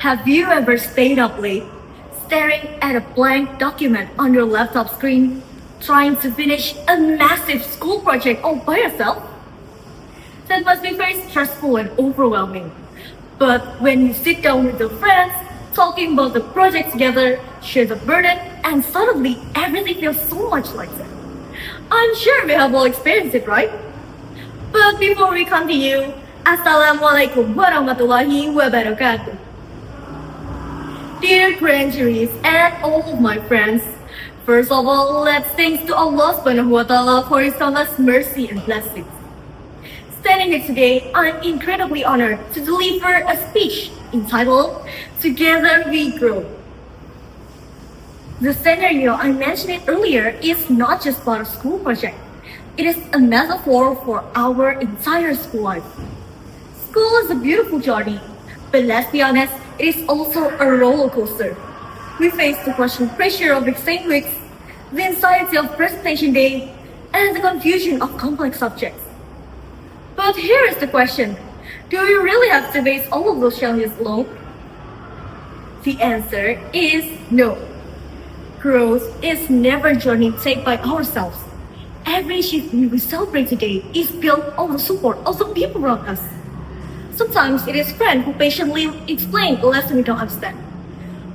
Have you ever stayed up late, staring at a blank document on your laptop screen, trying to finish a massive school project all by yourself? That must be very stressful and overwhelming. But when you sit down with your friends, talking about the project together, share the burden, and suddenly everything feels so much lighter. I'm sure we have all experienced it, right? But before we continue, Assalamualaikum warahmatullahi wabarakatuh. Dear grand juries and all of my friends, first of all, let's thank to Allah subhanahu wa ta'ala for His countless mercy and blessings. Standing here today, I'm incredibly honored to deliver a speech entitled Together We Grow. The scenario I mentioned earlier is not just about a school project. It is a metaphor for our entire school life. School is a beautiful journey, but let's be honest, it is also a roller coaster. We face the crushing pressure of exam weeks, the anxiety of presentation day, and the confusion of complex subjects. But here is the question: do we really have to face all of those challenges alone? The answer is no. Growth is never a journey taken by ourselves. Every achievement we celebrate today is built on the support of the people around us. Sometimes it is friends who patiently explain the lesson we don't understand.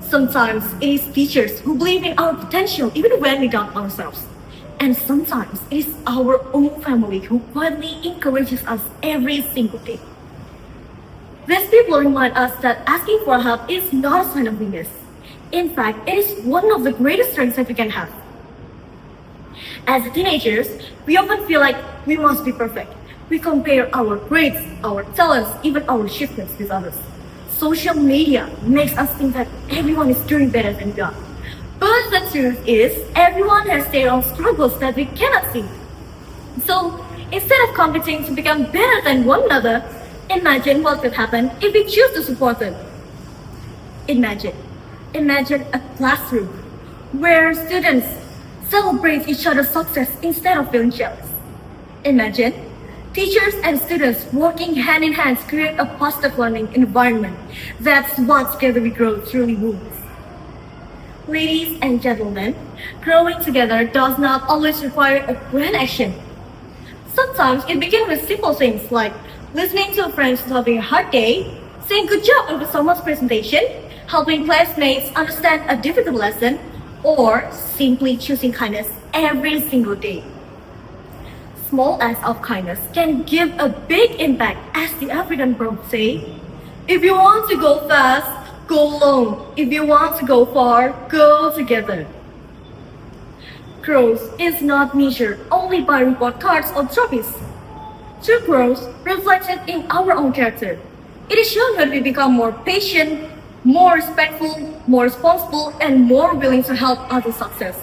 Sometimes it is teachers who believe in our potential even when we doubt ourselves. And sometimes it is our own family who quietly encourages us every single day. These people remind us that asking for help is not a sign of weakness. In fact, it is one of the greatest strengths that we can have. As teenagers, we often feel like we must be perfect. We compare our grades, our talents, even our achievements with others. Social media makes us think that everyone is doing better than we are. But the truth is, everyone has their own struggles that we cannot see. So, instead of competing to become better than one another, imagine what could happen if we choose to support them. Imagine a classroom where students celebrate each other's success instead of feeling jealous. Imagine teachers and students working hand in hand to create a positive learning environment. That's what Together We Grow truly means. Ladies and gentlemen, growing together does not always require a grand action. Sometimes it begins with simple things like listening to a friend who's having a hard day, saying good job over someone's presentation, helping classmates understand a difficult lesson, or simply choosing kindness every single day. Small acts of kindness can give a big impact, as the African proverb say, if you want to go fast, go alone. If you want to go far, go together. Growth is not measured only by report cards or trophies. True growth reflected in our own character. It is shown when we become more patient, more respectful, more responsible, and more willing to help others success.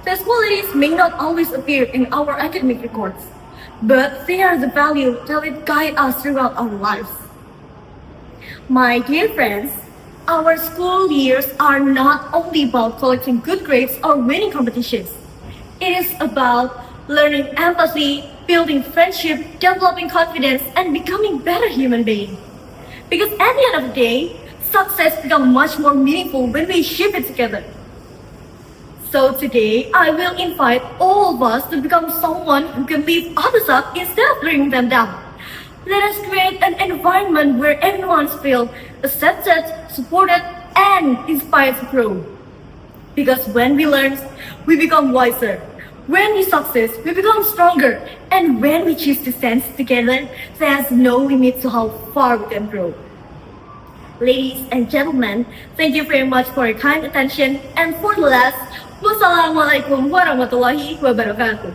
These qualities may not always appear in our academic records, but they are the value that will guide us throughout our lives. My dear friends, our school years are not only about collecting good grades or winning competitions. It is about learning empathy, building friendship, developing confidence, and becoming better human beings. Because at the end of the day, success becomes much more meaningful when we achieve it together. So today, I will invite all of us to become someone who can lift others up instead of bringing them down. Let us create an environment where everyone feels accepted, supported, and inspired to grow. Because when we learn, we become wiser. When we succeed, we become stronger. And when we choose to stand together, there's no limit to how far we can grow. Ladies and gentlemen, thank you very much for your kind attention. And for the last, wassalamualaikum warahmatullahi wabarakatuh.